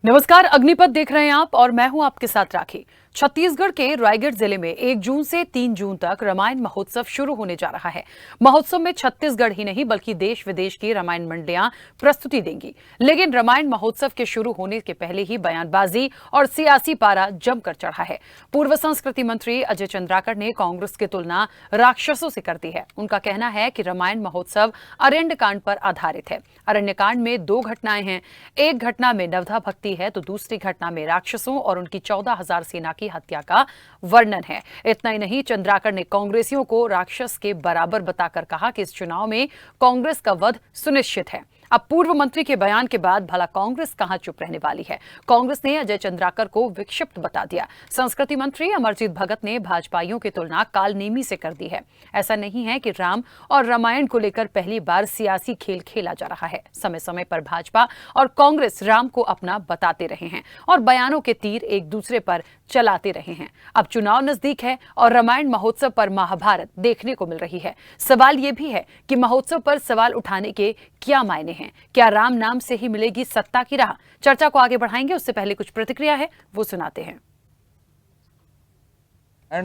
नमस्कार, अग्निपथ देख रहे हैं आप और मैं हूं आपके साथ राखी। छत्तीसगढ़ के रायगढ़ जिले में 1 जून से 3 जून तक रामायण महोत्सव शुरू होने जा रहा है। महोत्सव में छत्तीसगढ़ ही नहीं बल्कि देश विदेश की रामायण मंडियां प्रस्तुति देंगी। लेकिन रामायण महोत्सव के शुरू होने के पहले ही बयानबाजी और सियासी पारा जमकर चढ़ा है। पूर्व संस्कृति मंत्री अजय चंद्राकर ने कांग्रेस की तुलना राक्षसों से कर दी है। उनका कहना है कि रामायण महोत्सव अरण्यकांड पर आधारित है। अरण्यकांड में 2 घटनाएं हैं। एक घटना में नवधा भक्ति है तो दूसरी घटना में राक्षसों और उनकी 14,000 सेना की हत्या का वर्णन है। इतना ही नहीं, चंद्राकर ने कांग्रेसियों को राक्षस के बराबर बताकर कहा कि इस चुनाव में कांग्रेस का वध सुनिश्चित है। अब पूर्व मंत्री के बयान के बाद भला कांग्रेस कहां चुप रहने वाली है। कांग्रेस ने अजय चंद्राकर को विक्षिप्त बता दिया। संस्कृति मंत्री अमरजीत भगत ने भाजपाइयों की तुलना कालनेमी से कर दी है। ऐसा नहीं है कि राम और रामायण को लेकर पहली बार सियासी खेल खेला जा रहा है। समय समय पर भाजपा और कांग्रेस राम को अपना बताते रहे हैं और बयानों के तीर एक दूसरे पर चलाते रहे हैं। अब चुनाव नजदीक है और रामायण महोत्सव पर महाभारत देखने को मिल रही है। सवाल यह भी है कि महोत्सव पर सवाल उठाने के क्या मायने हैं। क्या राम नाम से ही मिलेगी सत्ता की राह? चर्चा को आगे बढ़ाएंगे, उससे पहले कुछ प्रतिक्रिया है वो सुनाते हैं।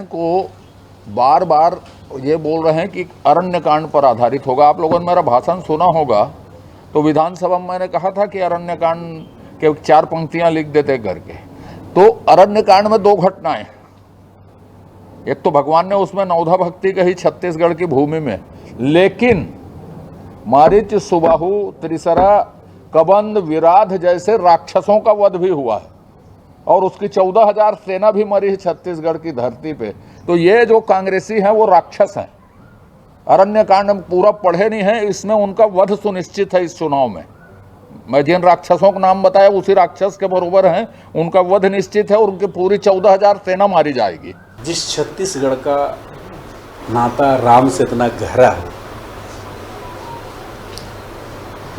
को बार बार ये बोल रहे हैं कि अरण्यकांड पर आधारित होगा। आप लोगों ने मेरा भाषण सुना होगा तो विधानसभा में मैंने कहा था कि अरण्यकांड के 4 पंक्तियां लिख देते करके। तो अरण्यकांड में 2 घटनाएं, एक तो भगवान ने उसमें नवधा भक्ति कही छत्तीसगढ़ की भूमि में, लेकिन मारीच, सुबाहु, त्रिसरा, कबंध, विराध जैसे राक्षसों का वध भी हुआ है और उसकी 14,000 सेना भी मरी है छत्तीसगढ़ की धरती पे। तो ये जो कांग्रेसी हैं वो राक्षस हैं। अरण्यकांड हम पूरा पढ़े नहीं है, इसमें उनका वध सुनिश्चित है। इस चुनाव में मैं जिन राक्षसों का नाम बताया उसी राक्षस के बरोबर हैं, उनका वध निश्चित है और उनकी पूरी 14,000 सेना मारी जाएगी। जिस छत्तीसगढ़ का नाता राम से इतना गहरा है,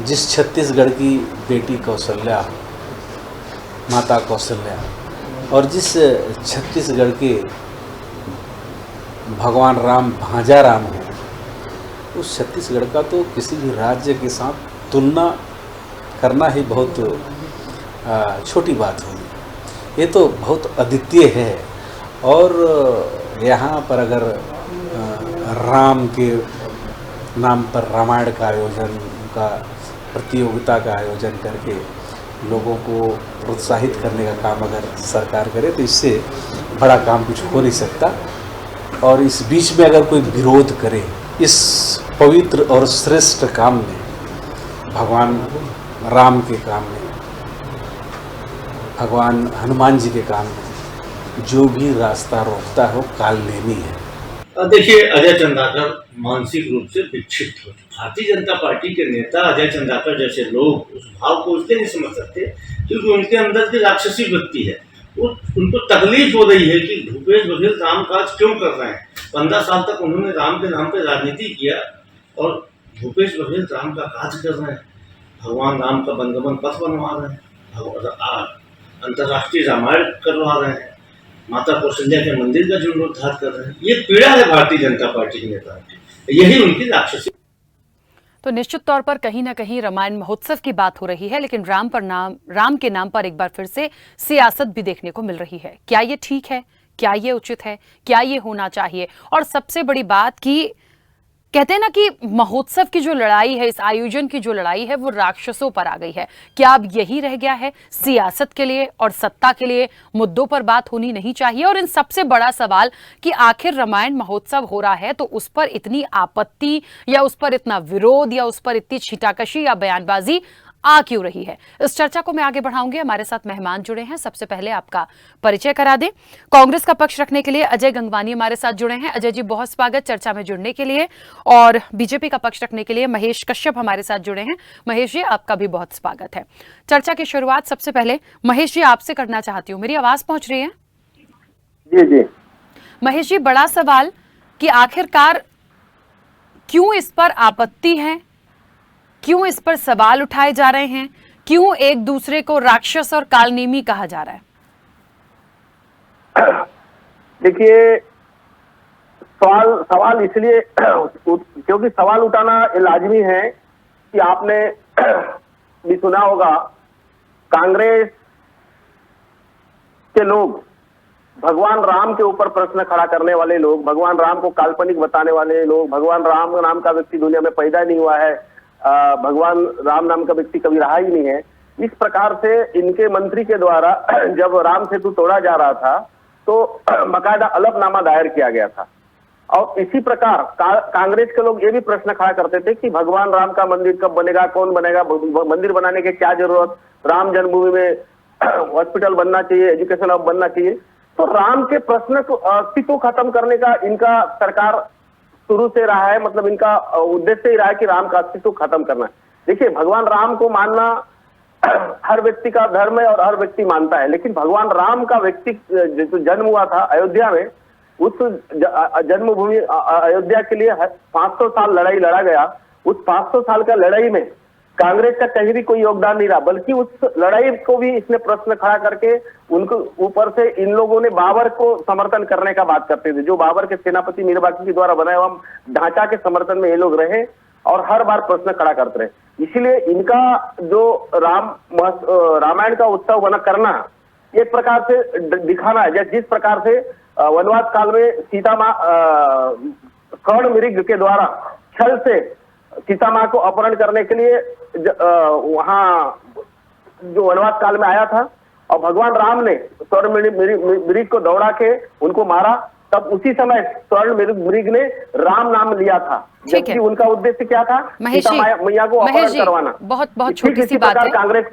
जिस छत्तीसगढ़ की बेटी कौशल्या, माता कौशल्या, और जिस छत्तीसगढ़ के भगवान राम भांजा राम हो, उस छत्तीसगढ़ का तो किसी भी राज्य के साथ तुलना करना ही बहुत छोटी बात होगी। ये तो बहुत अद्वितीय है। और यहाँ पर अगर राम के नाम पर रामायण का आयोजन, का प्रतियोगिता का आयोजन करके लोगों को प्रोत्साहित करने का काम अगर सरकार करे तो इससे बड़ा काम कुछ हो नहीं सकता। और इस बीच में अगर कोई विरोध करे इस पवित्र और श्रेष्ठ काम में, भगवान राम के काम में, भगवान हनुमान जी के काम में जो भी रास्ता रोकता है वो कालनेमी है। देखिए, अजय चंद्राकर मानसिक रूप से विक्षिप्त हो चुके। भारतीय जनता पार्टी के नेता अजय चंद्राकर जैसे लोग उस भाव को उससे नहीं समझ सकते क्योंकि उनके अंदर की राक्षसी वृत्ति है। उनको तकलीफ हो रही है कि भूपेश बघेल राम काज क्यों कर रहे हैं। 15 साल तक उन्होंने राम के नाम पर राजनीति किया और भूपेश बघेल राम का काज कर रहे हैं। भगवान राम का वनगमन पथ बनवा रहे हैं, अंतर्राष्ट्रीय रामायण करवा रहे हैं, माता कौशल्या के मंदिर का जीर्णोद्धार कर रहे हैं। ये पीड़ा है भारतीय जनता पार्टी के नेताओं की, यही उनकी राक्षसी। तो निश्चित तौर पर कहीं ना कहीं रामायण महोत्सव की बात हो रही है, लेकिन राम के नाम पर एक बार फिर से सियासत भी देखने को मिल रही है। क्या ये ठीक है? क्या ये उचित है? क्या ये होना चाहिए? और सबसे बड़ी बात कि कहते हैं ना कि महोत्सव की जो लड़ाई है, इस आयोजन की जो लड़ाई है वो राक्षसों पर आ गई है। क्या अब यही रह गया है? सियासत के लिए और सत्ता के लिए मुद्दों पर बात होनी नहीं चाहिए? और इन सबसे बड़ा सवाल कि आखिर रामायण महोत्सव हो रहा है तो उस पर इतनी आपत्ति या उस पर इतना विरोध या उस पर इतनी छीटाकशी या बयानबाजी आ क्यों रही है? इस चर्चा को मैं आगे बढ़ाऊंगी। हमारे साथ मेहमान जुड़े हैं। सबसे पहले आपका परिचय करा दें। कांग्रेस का पक्ष रखने के लिए अजय गंगवानी हमारे साथ जुड़े हैं। अजय जी, बहुत स्वागत चर्चा में जुड़ने के लिए। और बीजेपी का पक्ष रखने के लिए महेश कश्यप हमारे साथ जुड़े हैं। महेश जी, आपका भी बहुत स्वागत है। चर्चा की शुरुआत सबसे पहले महेश जी आपसे करना चाहती हूँ। मेरी आवाज पहुंच रही है? जी जी। महेश जी, बड़ा सवाल कि आखिरकार क्यों इस पर आपत्ति है, क्यों इस पर सवाल उठाए जा रहे हैं, क्यों एक दूसरे को राक्षस और कालनेमी कहा जा रहा है? देखिए, सवाल इसलिए क्योंकि सवाल उठाना लाजमी है कि आपने भी सुना होगा, कांग्रेस के लोग, भगवान राम के ऊपर प्रश्न खड़ा करने वाले लोग, भगवान राम को काल्पनिक बताने वाले लोग, भगवान राम नाम का व्यक्ति दुनिया में पैदा नहीं हुआ है, भगवान राम नाम का व्यक्ति कभी रहा ही नहीं है, इस प्रकार से इनके मंत्री के द्वारा जब राम सेतु तोड़ा जा रहा था तो बाकायदा अलगनामा दायर किया गया था। और इसी प्रकार कांग्रेस के लोग ये भी प्रश्न खड़ा करते थे कि भगवान राम का मंदिर कब बनेगा, कौन बनेगा, मंदिर बनाने की क्या जरूरत, राम जन्मभूमि में हॉस्पिटल बनना चाहिए, एजुकेशन हब बनना चाहिए। तो राम के प्रश्न को अस्तित्व खत्म करने का इनका सरकार शुरू से रहा है, मतलब इनका उद्देश्य ही रहा है कि राम का अस्तित्व खत्म करना है। देखिए, भगवान राम को मानना हर व्यक्ति का धर्म है और हर व्यक्ति मानता है, लेकिन भगवान राम का व्यक्ति जो जन्म हुआ था अयोध्या में, उस जन्मभूमि अयोध्या के लिए 500 साल लड़ाई लड़ा गया। उस 500 साल का लड़ाई में कांग्रेस का कहीं भी कोई योगदान नहीं रहा, बल्कि उस लड़ाई को भी इसने प्रश्न खड़ा करके उनको ऊपर से इन लोगों ने बाबर को समर्थन करने का बात करते थे। जो बाबर के सेनापति मीर बाकी के द्वारा बनाया हुआ ढांचा के समर्थन में ये लोग रहे और हर बार प्रश्न खड़ा करते रहे। इसलिए इनका जो रामायण का उत्सव बना करना एक प्रकार से दिखाना है, जिस प्रकार से वनवास काल में सीता माँ कर्ण मृग के द्वारा छल से सीता माँ को अपहरण करने के लिए वहां जो वनवास काल में आया था और भगवान राम ने स्वर्ण मृग को दौड़ा के उनको मारा, तब उसी समय स्वर्ण मृग ने राम नाम लिया था, जबकि उनका उद्देश्य क्या था, सीता मैया को अपहरण करवाना। बहुत छोटी सी बात है। कांग्रेस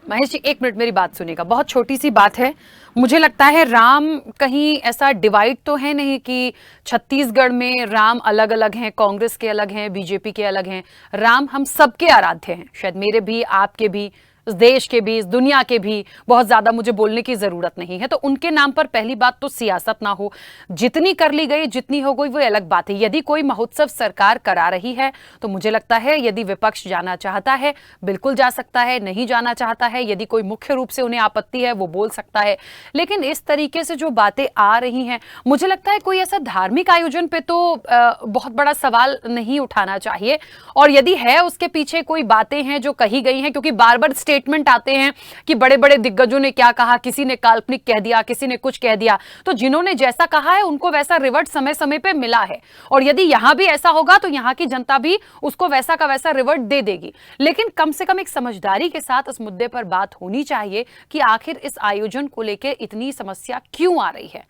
महेश जी, एक मिनट मेरी बात सुनिएगा, बहुत छोटी सी बात है। मुझे लगता है राम कहीं ऐसा डिवाइड तो है नहीं कि छत्तीसगढ़ में राम अलग अलग हैं, कांग्रेस के अलग हैं, बीजेपी के अलग हैं। राम हम सबके आराध्य हैं, शायद मेरे भी, आपके भी, इस देश के भी, इस दुनिया के भी। बहुत ज्यादा मुझे बोलने की जरूरत नहीं है। तो उनके नाम पर पहली बात तो सियासत ना हो, जितनी कर ली गई, जितनी हो गई वो अलग बात है। यदि कोई महोत्सव सरकार करा रही है तो मुझे लगता है यदि विपक्ष जाना चाहता है बिल्कुल जा सकता है, नहीं जाना चाहता है, यदि कोई मुख्य रूप से उन्हें आपत्ति है वो बोल सकता है। लेकिन इस तरीके से जो बातें आ रही हैं, मुझे लगता है कोई ऐसा धार्मिक आयोजन पे तो बहुत बड़ा सवाल नहीं उठाना चाहिए। और यदि है उसके पीछे कोई बातें हैं जो कही गई हैं, क्योंकि बार बार स्टेटमेंट आते हैं कि बड़े बड़े दिग्गजों ने क्या कहा, किसी ने काल्पनिक कह दिया, किसी ने कुछ कह दिया, तो जिन्होंने जैसा कहा है उनको वैसा रिवर्ट समय समय पे मिला है। और यदि यहां भी ऐसा होगा तो यहां की जनता भी उसको वैसा का वैसा रिवर्ट दे देगी। लेकिन कम से कम एक समझदारी के साथ इस मुद्दे पर बात होनी चाहिए कि आखिर इस आयोजन को लेकर इतनी समस्या क्यों आ रही है।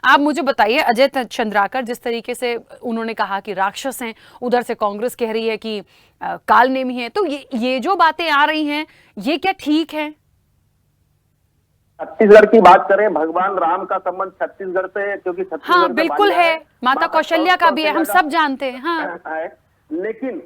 आप मुझे बताइए अजय चंद्राकर, जिस तरीके से उन्होंने कहा कि राक्षस हैं, उधर से कांग्रेस कह रही है कि काल नेमी है, तो ये जो बातें आ रही हैं ये क्या ठीक है? छत्तीसगढ़ की बात करें, भगवान राम का संबंध छत्तीसगढ़ से, क्योंकि हाँ बिल्कुल है, माता कौशल्या का भी है, हम सब जानते हैं। हाँ, लेकिन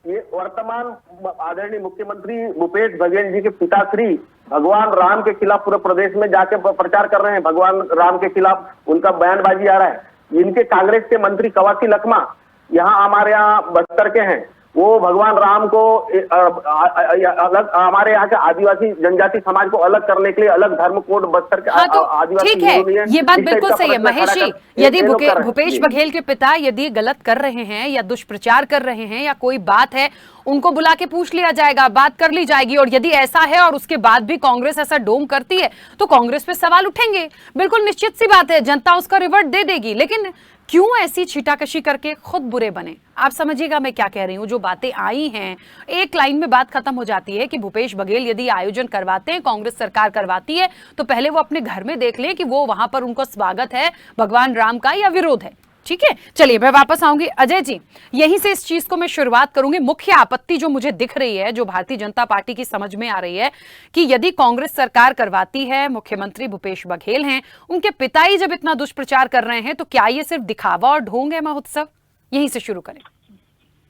ये वर्तमान आदरणीय मुख्यमंत्री भूपेश बघेल जी के पिताश्री भगवान राम के खिलाफ पूरे प्रदेश में जाके प्रचार कर रहे हैं। भगवान राम के खिलाफ उनका बयानबाजी आ रहा है। इनके कांग्रेस के मंत्री कवासी लखमा यहाँ हमारे यहाँ बस्तर के हैं, वो भगवान राम को अलग, हमारे यहाँ के आदिवासी जनजाति समाज को अलग करने के लिए अलग धर्म कोड बस्तर के आदिवासी, ठीक है, ये बात बिल्कुल सही है महेश जी। यदि भूपेश बघेल के पिता यदि गलत कर रहे हैं या दुष्प्रचार कर रहे हैं या कोई बात है, उनको बुला के पूछ लिया जाएगा, बात कर ली जाएगी। और यदि ऐसा है और उसके बाद भी कांग्रेस ऐसा डोंग करती है तो कांग्रेस पे सवाल उठेंगे, बिल्कुल निश्चित सी बात है, जनता उसका रिवर्ट दे देगी। लेकिन क्यों ऐसी छीटाकशी करके खुद बुरे बने? आप समझिएगा मैं क्या कह रही हूं। जो बातें आई हैं, एक लाइन में बात खत्म हो जाती है कि भूपेश बघेल यदि आयोजन करवाते हैं, कांग्रेस सरकार करवाती है, तो पहले वो अपने घर में देख लें कि वो वहां पर उनको स्वागत है भगवान राम का या विरोध है। ठीक है, चलिए मैं वापस आऊंगी। अजय जी, यहीं से इस चीज को मैं शुरुआत करूंगी। मुख्य आपत्ति जो मुझे दिख रही है, जो भारतीय जनता पार्टी की समझ में आ रही है, कि यदि कांग्रेस सरकार करवाती है, मुख्यमंत्री भूपेश बघेल हैं, उनके पिता ही जब इतना दुष्प्रचार कर रहे हैं, तो क्या ये सिर्फ दिखावा और ढोंग है महोत्सव? यहीं से शुरू करें।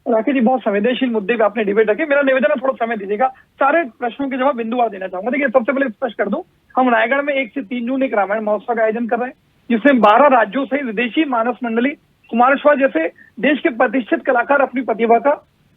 राकेश जी, बहुत संवेदनशील मुद्दे पे आपने डिबेट रखे। मेरा निवेदन है, थोड़ा समय दीजिएगा, सारे प्रश्नों के जवाब बिंदुवार देना चाहूंगा। देखिए, सबसे पहले स्पष्ट कर दूं, हम रायगढ़ में 1 से 3 जून एक रामायण महोत्सव का आयोजन कर रहे हैं, जिसमें 12 राज्यों सहित विदेशी मानस मंडली, कुमारस्वामी जैसे देश के प्रतिष्ठित कलाकार अपनी प्रतिभा का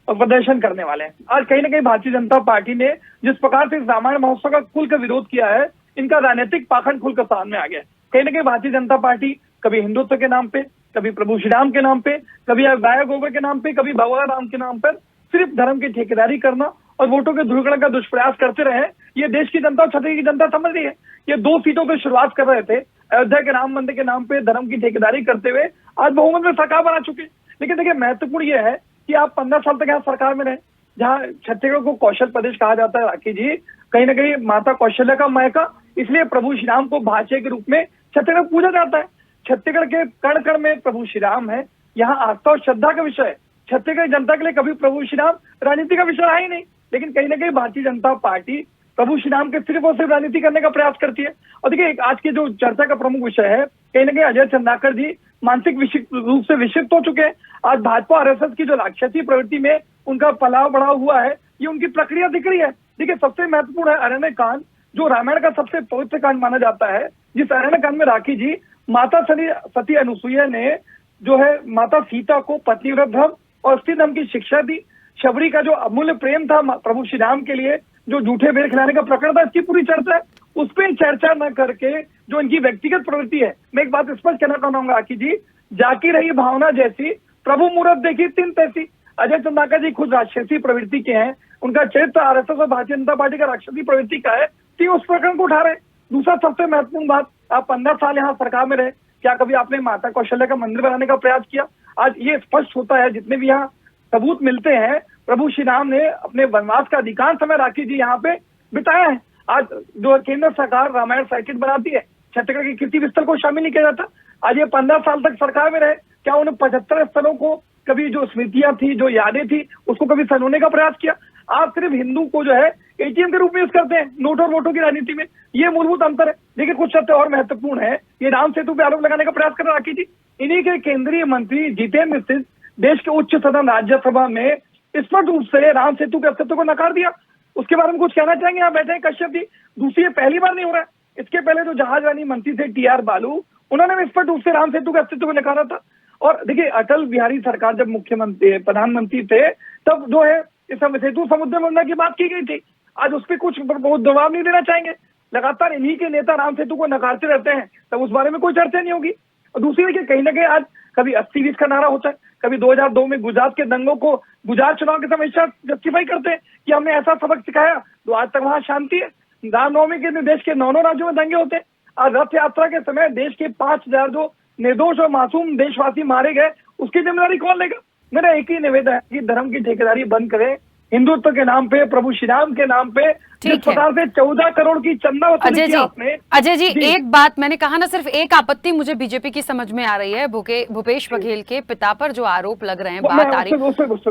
प्रदर्शन करने वाले हैं। आज कहीं ना कहीं भारतीय जनता पार्टी ने जिस प्रकार से इस रामायण महोत्सव का खुलकर विरोध किया है, इनका राजनीतिक पाखंड खुलकर सामने आ गया है। कहीं ना कहीं भारतीय जनता पार्टी कभी हिंदुत्व के नाम पे, कभी प्रभु श्री राम के नाम पे, कभी गाय गोबर के नाम पे, कभी भगवान राम के नाम पर सिर्फ धर्म की ठेकेदारी करना और वोटों के ध्रुवीकरण का दुष्प्रयास करते रहे। ये देश की जनता और छत्तीसगढ़ की जनता समझ रही है। ये 2 सीटों पर शुरुआत कर रहे थे, अयोध्या के राम मंदिर के नाम पे धर्म की ठेकेदारी करते हुए आज बहुमत में सरकार बना चुके। लेकिन देखिए महत्वपूर्ण ये है कि आप 15 साल तक यहाँ सरकार में रहे, जहाँ छत्तीसगढ़ को कौशल प्रदेश कहा जाता है राखी जी, कहीं ना कहीं माता कौशल्या का मायका, इसलिए प्रभु श्री राम को भाषे के रूप में छत्तीसगढ़ पूजा जाता है। छत्तीसगढ़ के कण कण में प्रभु श्री राम है, यहाँ आस्था और श्रद्धा का विषय है। छत्तीसगढ़ जनता के लिए कभी प्रभु श्री राम राजनीति का विषय है ही नहीं, लेकिन कहीं ना कहीं भारतीय जनता पार्टी प्रभु श्री राम के सिर्फ और सिर्फ राजनीति करने का प्रयास करती है। और देखिए आज की जो चर्चा का प्रमुख विषय है, कहीं ना कहीं अजय चंद्राकर जी मानसिक रूप से विक्षिप्त हो चुके हैं। आज भाजपा आरएसएस की जो राक्षसी प्रवृत्ति में उनका पलाव बढ़ा हुआ है, ये उनकी प्रक्रिया दिख रही है। देखिए सबसे महत्वपूर्ण है अरण्य कांड, जो रामायण का सबसे पवित्र कांड माना जाता है, जिस अरण्य कांड में राखी जी माता सती अनुसुईया ने जो है माता सीता को पतिव्रत धर्म और स्त्री धर्म की शिक्षा दी। शबरी का जो अमूल्य प्रेम था प्रभु श्री राम के लिए, जो झूठे बेर खिलाने का प्रकरण था, इसकी पूरी चर्चा है। उस पर चर्चा न करके जो इनकी व्यक्तिगत प्रवृत्ति है, मैं एक बात स्पष्ट कहना चाहूंगा राखी जी, जाकी रही भावना जैसी प्रभु मुहूर्त देखी तीन तैसी। अजय चंद्राकर जी खुद राक्षसी प्रवृत्ति के हैं, उनका चरित्र आरएसएस और भारतीय जनता पार्टी का राक्षसी प्रवृत्ति का है, तो उस प्रकरण को उठा रहे। दूसरा सबसे महत्वपूर्ण बात, आप 15 साल यहाँ सरकार में रहे, क्या कभी आपने माता कौशल्या का मंदिर बनाने का प्रयास किया? आज ये स्पष्ट होता है, जितने भी यहाँ सबूत मिलते हैं, प्रभु श्री राम ने अपने वनवास का अधिकांश समय राखी जी यहाँ पे बिताया है। आज जो केंद्र सरकार रामायण सर्किट बनाती है, छत्तीसगढ़ के किसी भी स्थल को शामिल नहीं किया जाता। आज ये 15 साल तक सरकार में रहे, क्या उन्हें 75 स्थलों को कभी जो स्मृतियां थी, जो यादें थी, उसको कभी सनोने का प्रयास किया? आप सिर्फ हिंदू को जो है एटीएम के रूप में यूज करते हैं, नोट और वोटों की राजनीति में। ये मूलभूत अंतर है। देखिए कुछ सत्य और महत्वपूर्ण है, ये राम सेतु पे आरोप लगाने का प्रयास कर रहे राखी जी। इन्हीं के केंद्रीय मंत्री जितेंद्र सिंह देश के उच्च सदन राज्यसभा में स्पष्ट रूप से राम सेतु के अस्तित्व को नकार दिया। उसके बारे में कुछ कहना चाहेंगे? यहाँ बैठे हैं कश्यप जी। दूसरी, ये पहली बार नहीं हो रहा है, इसके पहले जो जहाजरानी मंत्री थे टीआर बालू, उन्होंने भी स्पष्ट रूप से राम सेतु के अस्तित्व को नकारा था। और देखिए अटल बिहारी सरकार जब मुख्यमंत्री प्रधानमंत्री थे, तब जो है इस सेतु समुद्र मंथन की बात की गई थी। आज उस पर कुछ बहुत जवाब नहीं देना चाहेंगे। लगातार इन्हीं के नेता राम सेतु को नकारते रहते हैं, तब उस बारे में कोई चर्चा नहीं होगी। और दूसरी देखिए कहीं ना कहीं आज कभी 80-20 का नारा होता है, कभी 2002 में गुजरात के दंगों को गुजरात चुनाव के समय जस्टिफाई करते हैं कि हमने ऐसा सबक सिखाया, तो आज तक वहां शांति है। रामनवमी के दिन देश के 9 राज्यों में दंगे होते हैं। आज रथ यात्रा के समय देश के 5000 जो निर्दोष और मासूम देशवासी मारे गए, उसकी जिम्मेदारी कौन लेगा? मेरा एक ही निवेदन है कि धर्म की ठेकेदारी बंद करें। हिंदुत्व के नाम पे, प्रभु श्री राम के नाम पे जिस प्रकार से 14 करोड़ की चंदा वसूली किया आपने। अजय जी एक बात मैंने कहा ना, सिर्फ एक आपत्ति मुझे बीजेपी की समझ में आ रही है, भूपेश बघेल के पिता पर जो आरोप लग रहे हैं, बात आ रही है,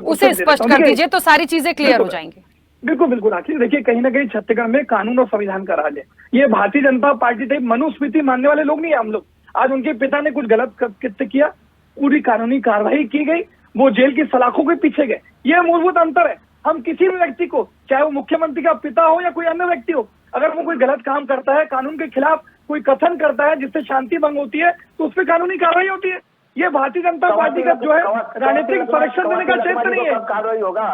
उसे स्पष्ट कर दीजिए तो सारी चीजें क्लियर हो जाएंगी। बिल्कुल बिल्कुल राखी, देखिए कहीं ना कहीं छत्तीसगढ़ में कानून और संविधान का राज है। ये भारतीय जनता पार्टी टाइप मनुस्मृति मानने वाले लोग नहीं है हम लोग। आज उनके पिता ने कुछ गलत कृत्य किया, पूरी कानूनी कार्रवाई की गई, वो जेल की सलाखों के पीछे गए। ये मूलभूत अंतर है। हम किसी भी व्यक्ति को, चाहे वो मुख्यमंत्री का पिता हो या कोई अन्य व्यक्ति हो, अगर वो कोई गलत काम करता है, कानून के खिलाफ कोई कथन करता है जिससे शांति भंग होती है, तो उस पर कानूनी कार्रवाई होती है। ये भारतीय जनता पार्टी का जो है राजनीतिक संरक्षण देने का क्षेत्र नहीं है। कार्रवाई होगा,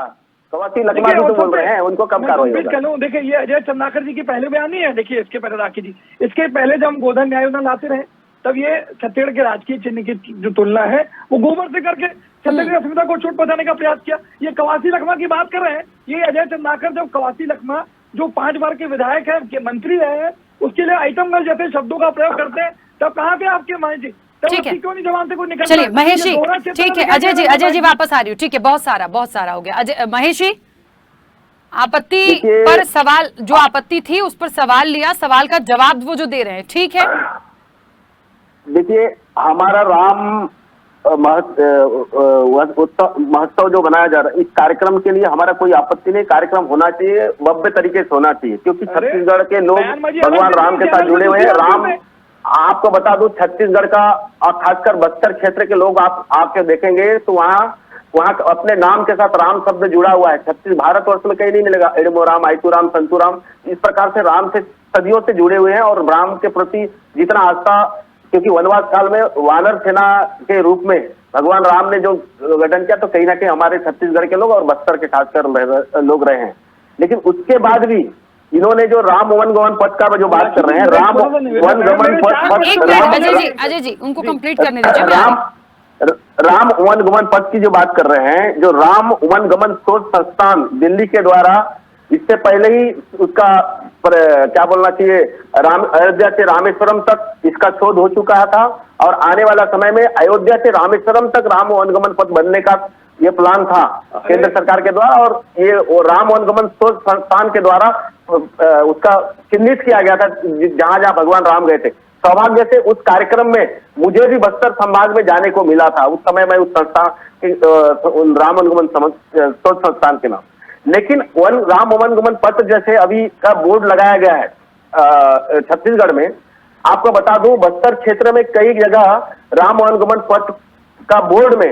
लखमा जी तो बोल रहे हैं, उनको कब कार्रवाई होगा? देखिए ये अजय चंद्राकर जी की पहले बयान नहीं है। देखिए इसके पहले राखी जी, इसके पहले जब हम गोधन न्याय योजना लाते रहे, तब ये छत्तीसगढ़ के राजकीय चिन्ह की जो तुलना है वो गोबर से करके छत्तीसगढ़ की अस्मिता को चोट पहुंचाने का प्रयास किया। ये कवासी लखमा की बात कर रहे हैं। ये अजय चंद्राकर जब कवासी लखमा जो 5 बार के विधायक है, के मंत्री रहे हैं, उसके लिए आइटम गर्ल जैसे शब्दों का प्रयोग करते हैं, तब कहाँ पे आपके माई जी? ठीक है, क्यों नहीं जवान से कोई निकल? चलिए महेश जी, ठीक है अजय जी वापस आ रही हूँ। ठीक है, बहुत सारा हो गया। अजय महेश जी, आपत्ति पर सवाल, जो आपत्ति थी उस पर सवाल लिया, सवाल का जवाब वो जो दे रहे हैं, ठीक है। देखिए हमारा राम महोत्सव जो बनाया जा रहा है, इस कार्यक्रम के लिए हमारा कोई आपत्ति नहीं। कार्यक्रम होना चाहिए, भव्य तरीके से होना चाहिए, क्योंकि छत्तीसगढ़ के लोग भगवान राम के साथ जुड़े हुए हैं। राम, आपको बता दूं, छत्तीसगढ़ का और खासकर बस्तर क्षेत्र के लोग आप आके देखेंगे तो वहाँ अपने नाम के साथ राम शब्द जुड़ा हुआ है। भारतवर्ष में कहीं नहीं मिलेगा एडमो राम, आयतू राम, संतू राम। इस प्रकार से राम से सदियों से जुड़े हुए हैं और राम के प्रति जितना आस्था, क्योंकि वनवास काल में वानर सेना के रूप में भगवान राम ने जो गठन किया, तो कहीं ना कहीं हमारे छत्तीसगढ़ के लोग और बस्तर के खासकर लोग रहे हैं। लेकिन उसके बाद भी इन्होंने जो राम वन गमन पथ का जो बात कर रहे हैं, राम वन गमन पथ, अजय जी उनको कंप्लीट करने दीजिए। राम वन गमन पथ की जो बात कर रहे हैं, जो राम वन गमन शोध संस्थान दिल्ली के द्वारा इससे पहले ही उसका क्या बोलना चाहिए, अयोध्या से रामेश्वरम तक इसका शोध हो चुका था और आने वाला समय में अयोध्या से रामेश्वरम तक राम वनगमन पथ बनने का ये प्लान था केंद्र सरकार के द्वारा, और ये राम वनगमन शोध संस्थान के द्वारा उसका चिन्हित किया गया था जहां जहां भगवान राम गए थे। सौभाग्य से उस कार्यक्रम में मुझे भी बस्तर संभाग में जाने को मिला था। उस समय मैं उस संस्था के राम वनगमन शोध संस्थान के नाम, लेकिन राम वनगमन पथ जैसे अभी का बोर्ड लगाया गया है छत्तीसगढ़ में, आपको बता दूं बस्तर क्षेत्र में कई जगह राम वनगमन पथ का बोर्ड में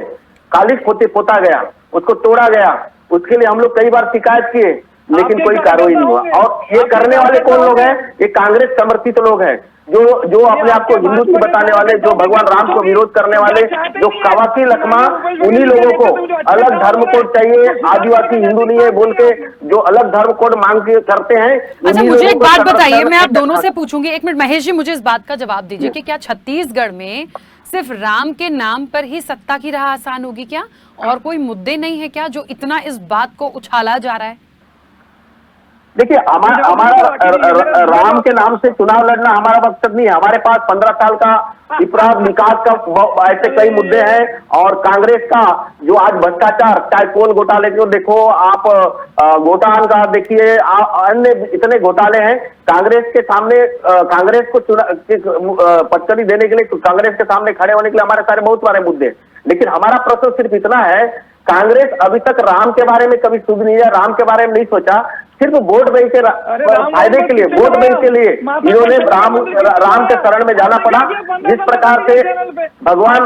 कालिख पोता गया, उसको तोड़ा गया। उसके लिए हम लोग कई बार शिकायत किए, लेकिन कोई कार्रवाई नहीं हुआ। और ये करने वाले कौन लोग हैं? ये कांग्रेस समर्थित लोग हैं, जो अपने आप को हिंदुत्व बताने वाले, जो भगवान राम को विरोध करने वाले, जो कवासी लखमा, उन्हीं लोगों को अलग धर्म कोड चाहिए, आदिवासी हिंदू नहीं है बोल के जो अलग धर्म कोड मांग के करते हैं। अच्छा, मुझे एक बात बताइए, मैं आप दोनों से पूछूंगी, एक मिनट महेश जी मुझे इस बात का जवाब दीजिए कि क्या छत्तीसगढ़ में सिर्फ राम के नाम पर ही सत्ता की राह आसान होगी क्या, और कोई मुद्दे नहीं है क्या जो इतना इस बात को उछाला जा रहा है? देखिए, हमारा राम के नाम से चुनाव लड़ना हमारा मकसद नहीं है। हमारे पास 15 साल का अपराध विकास का ऐसे कई मुद्दे हैं, और कांग्रेस का जो आज भ्रष्टाचार, चाहे कोल घोटाले को देखो आप, घोटाला का देखिए, अन्य इतने घोटाले हैं। कांग्रेस के सामने, कांग्रेस को पटकनी देने के लिए, कांग्रेस के सामने खड़े होने के लिए हमारे सारे बहुत सारे मुद्दे, लेकिन हमारा प्रश्न सिर्फ इतना है, कांग्रेस अभी तक राम के बारे में कभी सुन नहीं है, राम के बारे में नहीं सोचा, सिर्फ वोट बैंक के फायदे के लिए, वोट बैंक के लिए इन्होंने राम के शरण में जाना पड़ा। जिस प्रकार से भगवान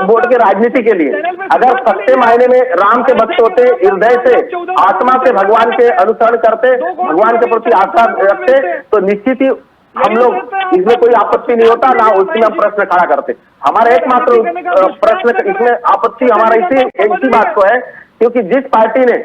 वोट के राजनीति के लिए अगर सच्चे मायने में राम के भक्त होते, हृदय से आत्मा से भगवान के अनुसरण करते, भगवान के प्रति आस्था रखते, तो निश्चित ही हम लोग इसमें कोई आपत्ति नहीं होता, ना उसमें हम प्रश्न खड़ा करते। हमारा एकमात्र प्रश्न इसमें आपत्ति हमारा इसी बात को है, क्योंकि जिस पार्टी ने,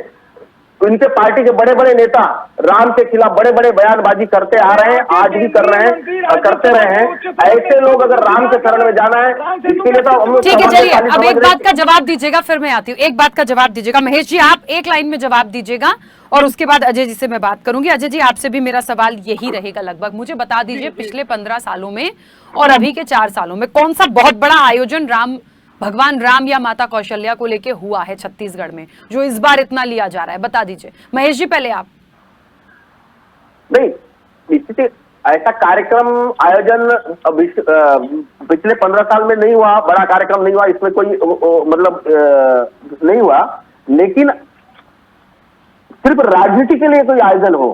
उनके पार्टी के बड़े बड़े नेता राम के खिलाफ बड़े बड़े बयानबाजी करते आ रहे हैं, आज भी कर रहे हैं और करते रहे हैं, ऐसे लोग अगर राम के शरण में जाना है, इसके लिए तो हम लोग। ठीक है, चलिए अब एक बात का जवाब दीजिएगा, फिर मैं आती हूँ। एक बात का जवाब दीजिएगा महेश जी, आप एक लाइन में जवाब दीजिएगा और उसके बाद अजय जी से मैं बात करूंगी। अजय जी, आपसे भी मेरा सवाल यही रहेगा लगभग। मुझे बता दीजिए, पिछले 15 सालों में और अभी के 4 सालों में कौन सा बहुत बड़ा आयोजन भगवान राम या माता कौशल्या को लेके हुआ है छत्तीसगढ़ में, जो इस बार इतना लिया जा रहा है? बता दीजिए महेश जी, पहले आप। नहीं, निश्चित ऐसा कार्यक्रम आयोजन पिछले 15 साल में नहीं हुआ, बड़ा कार्यक्रम नहीं हुआ, इसमें कोई मतलब नहीं हुआ, लेकिन सिर्फ राजनीति के लिए कोई आयोजन हो,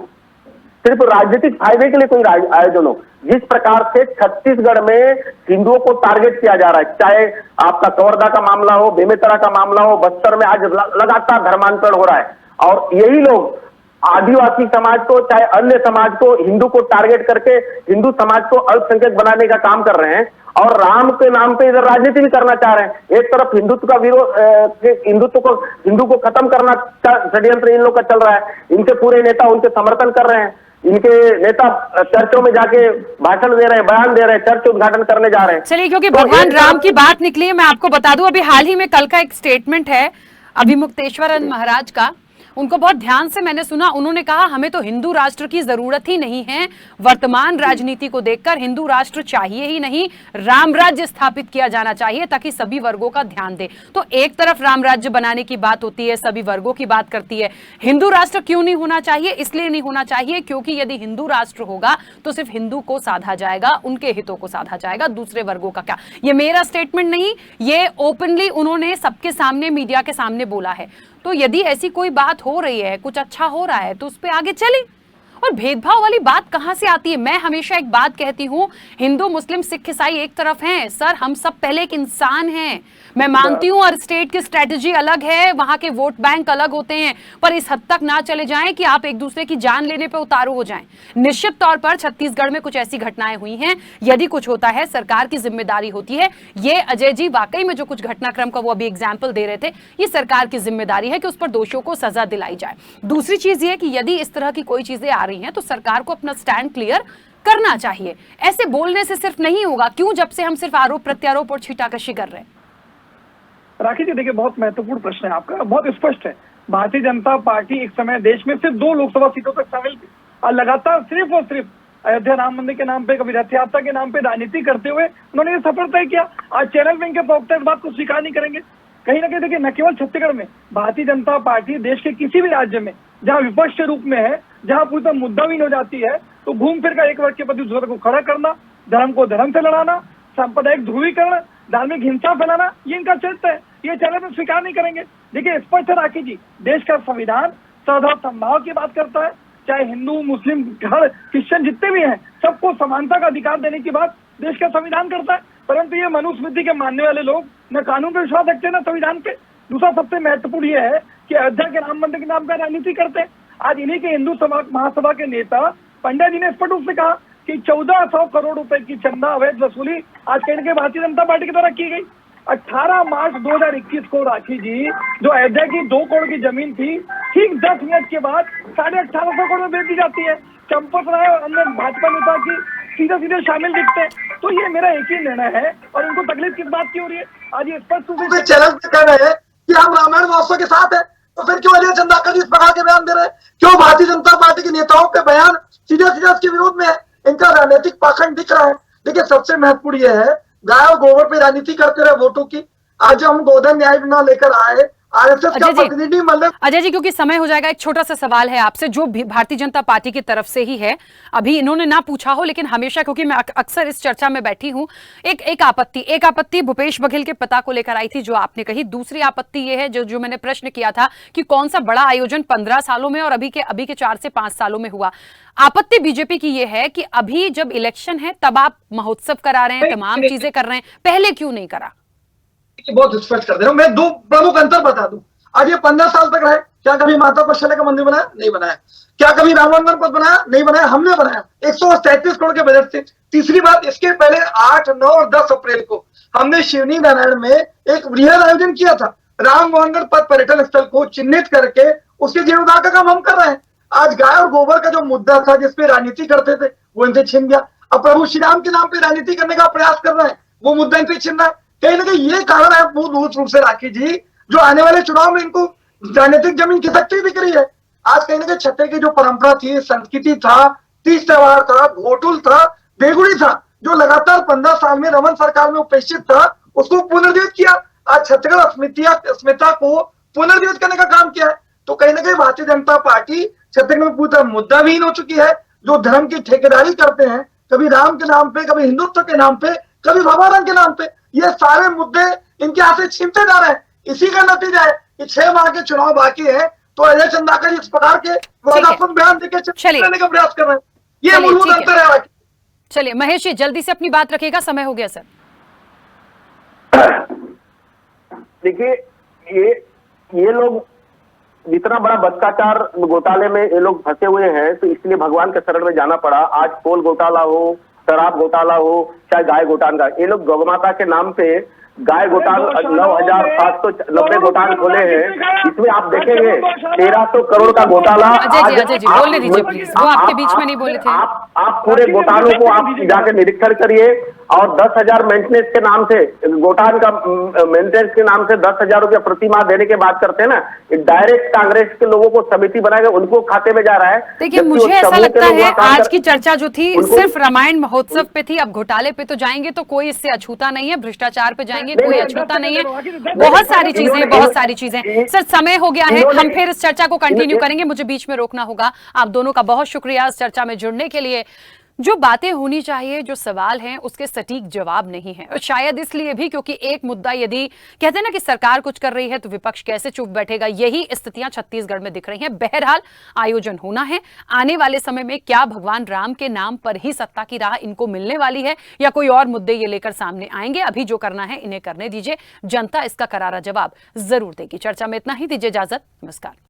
सिर्फ राजनीतिक फायदे के लिए कोई आयोजन हो, जिस प्रकार से छत्तीसगढ़ में हिंदुओं को टारगेट किया जा रहा है, चाहे आपका कवर्धा का मामला हो, बेमेतरा का मामला हो, बस्तर में आज लगातार धर्मांतरण हो रहा है, और यही लोग आदिवासी समाज को, चाहे अन्य समाज को, हिंदू को टारगेट करके हिंदू समाज को अल्पसंख्यक बनाने का काम कर रहे हैं, और राम के नाम पे इधर राजनीति भी करना चाह रहे हैं। एक तरफ हिंदुत्व का विरोध, हिंदू को खत्म करना का षड्यंत्र इन लोग का चल रहा है, इनके पूरे नेता उनके समर्थन कर रहे हैं, इनके नेता चर्चों में जाके भाषण दे रहे हैं, बयान दे रहे हैं, चर्च उद्घाटन करने जा रहे हैं। चलिए, क्योंकि भगवान राम की बात निकली है, मैं आपको बता दूं, अभी हाल ही में कल का एक स्टेटमेंट है अभिमुक्तेश्वरन महाराज का, उनको बहुत ध्यान से मैंने सुना। उन्होंने कहा हमें तो हिंदू राष्ट्र की जरूरत ही नहीं है, वर्तमान राजनीति को देखकर हिंदू राष्ट्र चाहिए ही नहीं, राम राज्य स्थापित किया जाना चाहिए ताकि सभी वर्गों का ध्यान दे। तो एक तरफ राम राज्य बनाने की बात होती है, सभी वर्गों की बात करती है, हिंदू राष्ट्र क्यों नहीं होना चाहिए? इसलिए नहीं होना चाहिए क्योंकि यदि हिंदू राष्ट्र होगा तो सिर्फ हिंदू को साधा जाएगा, उनके हितों को साधा जाएगा, दूसरे वर्गों का क्या। ये मेरा स्टेटमेंट नहीं, ये ओपनली उन्होंने सबके सामने, मीडिया के सामने बोला है। तो यदि ऐसी कोई बात हो रही है, कुछ अच्छा हो रहा है, तो उस पर आगे चले। और भेदभाव वाली बात कहां से आती है? मैं हमेशा एक बात कहती हूं, हिंदू मुस्लिम सिख ईसाई एक तरफ हैं सर, हम सब पहले एक इंसान हैं। मैं मानती हूं और स्टेट की स्ट्रेटजी अलग है, वहां के वोट बैंक अलग होते हैं, पर इस हद तक ना चले जाएं कि आप एक दूसरे की जान लेने पे उतारू हो जाएं। निश्चित तौर पर छत्तीसगढ़ में कुछ ऐसी घटनाएं हुई हैं, यदि कुछ होता है सरकार की जिम्मेदारी होती है। ये अजय जी वाकई में जो कुछ घटनाक्रम का वो अभी एग्जाम्पल दे रहे थे, ये सरकार की जिम्मेदारी है कि उस पर दोषियों को सजा दिलाई जाए। दूसरी चीज ये कि यदि इस तरह की कोई चीजें आ रही हैं तो सरकार को अपना स्टैंड क्लियर करना चाहिए। ऐसे बोलने से सिर्फ नहीं होगा। क्यों? जब से हम सिर्फ आरोप प्रत्यारोप और छीटाकशी कर रहे हैं। राखी जी देखिए, बहुत महत्वपूर्ण प्रश्न है आपका, बहुत स्पष्ट है। भारतीय जनता पार्टी एक समय देश में सिर्फ 2 लोकसभा सीटों तक शामिल थी और लगातार सिर्फ और सिर्फ अयोध्या राम मंदिर के नाम पे, कभी रथ यात्रा के नाम पे राजनीति करते हुए उन्होंने ये सफल तय किया। आज चैनल विंग के प्रवक्ता इस बात को स्वीकार नहीं करेंगे। कहीं ना कहीं देखिए, न केवल छत्तीसगढ़ में भारतीय जनता पार्टी देश के किसी भी राज्य में जहां विपक्ष के रूप में है, जहां पूरी तरह मुद्दाहीन हो जाती है, तो घूम फिर कर एक वर्ग के प्रति दूसरे को खड़ा करना, धर्म को धर्म से लड़ाना, सांप्रदायिक ध्रुवीकरण, धार्मिक हिंसा फैलाना, ये इनका चरित्र है। ये चैनल में स्वीकार नहीं करेंगे। देखिए स्पष्ट है राखी जी, देश का संविधान सद्भाव समभाव की बात करता है, चाहे हिंदू मुस्लिम हर क्रिश्चियन जितने भी हैं सबको समानता का अधिकार देने की बात देश का संविधान करता है। परंतु ये मनुस्मृति के मानने वाले लोग न कानून पे विश्वास रखते हैं न संविधान पे। दूसरा सबसे महत्वपूर्ण ये है कि अयोध्या के राम मंदिर के नाम पर राजनीति करते हैं। आज इन्हीं के हिंदू महासभा के नेता पंडित जी ने स्पष्ट रूप से कहा कि 1400 करोड़ रुपए की चंदा अवैध वसूली आज कहीं के भारतीय जनता पार्टी की द्वारा की गई। 18 मार्च 2021 को राखी जी, जो अयोध्या की 2 करोड़ की जमीन थी, ठीक 10 मिनट के बाद 1850 करोड़ में बेच दी जाती है। चंपत राय और अन्य भाजपा नेता की सीधे सीधे शामिल दिखते हैं। तो ये मेरा एक ही निर्णय है और इनको तकलीफ किस बात की हो रही है? आज ये स्पष्ट रूप से चैनल पे कह रहे हैं कि हम रामायण महोत्सव के साथ है, तो फिर क्यों अजय चंदाकर जी इस प्रकार के बयान दे रहे हैं? क्यों भारतीय जनता पार्टी के नेताओं के बयान सीधे सीधे उसके विरोध में है? इनका राजनीतिक पाखंड दिख रहा है। देखिए सबसे महत्वपूर्ण यह है, गाय और गोबर पे राजनीति करते रहे वोटों की। आज हम गोधन न्याय बिना लेकर आए, आरएसएस का प्रतिनिधि मतलब अजय जी, क्योंकि समय हो जाएगा, एक छोटा सा सवाल है आपसे जो भारतीय जनता पार्टी की तरफ से ही है। अभी इन्होंने ना पूछा हो, लेकिन हमेशा, क्योंकि मैं अक्सर इस चर्चा में बैठी हूं, एक आपत्ति भूपेश बघेल के पिता को लेकर आई थी जो आपने कही। दूसरी आपत्ति ये है जो मैंने प्रश्न किया था कि कौन सा बड़ा आयोजन 15 सालों में और अभी के 4 से 5 सालों में हुआ। आपत्ति बीजेपी की ये है कि अभी जब इलेक्शन है तब आप महोत्सव करा रहे हैं, तमाम चीजें कर रहे हैं, पहले क्यों नहीं करा? बहुत स्पष्ट कर दे रहा हूं मैं। 2 प्रमुख अंतर बता दूं। आज ये 15 साल तक रहे, क्या कभी माता कौशल्या का मंदिर बनाया? नहीं बनाया। क्या कभी राम मंदिर पथ बनाया? नहीं बनाया। हमने बनाया 133 करोड़ के बजट से। तीसरी बात, इसके पहले 8, 9 और 10 अप्रैल को हमने शिवनी नारायण में एक वृहद आयोजन किया था। राम मोहनगढ़ पथ पर्यटन स्थल को चिन्हित करके उसके जीर्णोद्धार का काम हम कर रहे हैं। आज गाय और गोबर का जो मुद्दा था जिसपे राजनीति करते थे वो इनसे छिन गया। अब प्रभु श्री राम के नाम पे राजनीति करने का प्रयास कर रहे हैं, वो मुद्दा इनसे छिन रहा है। कहीं ना कहीं ये कारण है मूल रूप से राखी जी, जो आने वाले चुनाव में इनको राजनीतिक जमीन खिसकती दिख रही है। आज कहीं ना कहीं छत्तीसगढ़ की जो परंपरा थी, संस्कृति था, तीज त्योहार था, घोटुल था, बेगुड़ी था, जो लगातार 15 साल में रमन सरकार में उपेक्षित था, उसको पुनर्जीवित किया। आज छत्तीसगढ़ अस्मिता को पुनर्जीवित करने का काम किया है। तो कहीं ना कहीं भारतीय जनता पार्टी छत्तीसगढ़ में पूरी तरह मुद्दाहीन हो चुकी है। जो धर्म की ठेकेदारी करते हैं, कभी राम के नाम पे, कभी हिंदुत्व के नाम पे, कभी भगवान के नाम पे, ये सारे मुद्दे इनके हाथ से छीनते जा रहे हैं। इसी का नतीजा है कि 6 माह के चुनाव बाकी है, तो अजय चंदाकर इस प्रकार के विवादास्पद बयान देकर करने का प्रयास कर रहे हैं। ये मूलभूत अंतर है। चलिए महेश जी, जल्दी से अपनी बात रखिएगा, समय हो गया सर। देखिए ये लोग जितना बड़ा भ्रष्टाचार घोटाले में ये लोग फंसे हुए हैं, तो इसलिए भगवान के शरण में जाना पड़ा। आज कोल घोटाला हो, शराब घोटाला हो, चाहे गाय घोटाला, ये लोग गौ माता के नाम पे गाय घोटाला 9,790 घोटाले खोले हैं। इसमें आप देखेंगे 1300 करोड़ का घोटाला। अजय जी बोलने दीजिए प्लीज, वो आपके बीच में नहीं बोले थे। आप पूरे घोटालों को आप जाकर निरीक्षण करिए। और 10,000 मेंटेनेंस के नाम से, घोटाले का मेंटेनेंस के नाम से 10,000 रुपया प्रति माह देने की बात करते हैं ना, डायरेक्ट कांग्रेस के लोगों को समिति बनाकर उनको खाते में जा रहा है। देखिए मुझे ऐसा लगता है आज की चर्चा जो थी सिर्फ रामायण महोत्सव पे थी। अब घोटाले पे तो जाएंगे तो कोई इससे अछूता नहीं है, भ्रष्टाचार पे जाएंगे कोई अछूता नहीं है, बहुत सारी चीजें। सर समय हो गया है, हम फिर इस चर्चा को कंटिन्यू करेंगे, मुझे बीच में रोकना होगा। आप दोनों का बहुत शुक्रिया इस चर्चा में जुड़ने के लिए। जो बातें होनी चाहिए, जो सवाल हैं, उसके सटीक जवाब नहीं है, और शायद इसलिए भी क्योंकि एक मुद्दा, यदि कहते हैं ना कि सरकार कुछ कर रही है तो विपक्ष कैसे चुप बैठेगा, यही स्थितियां छत्तीसगढ़ में दिख रही हैं। बहरहाल आयोजन होना है। आने वाले समय में क्या भगवान राम के नाम पर ही सत्ता की राह इनको मिलने वाली है या कोई और मुद्दे ये लेकर सामने आएंगे? अभी जो करना है इन्हें करने दीजिए, जनता इसका करारा जवाब जरूर देगी। चर्चा में इतना ही, दीजिए इजाजत, नमस्कार।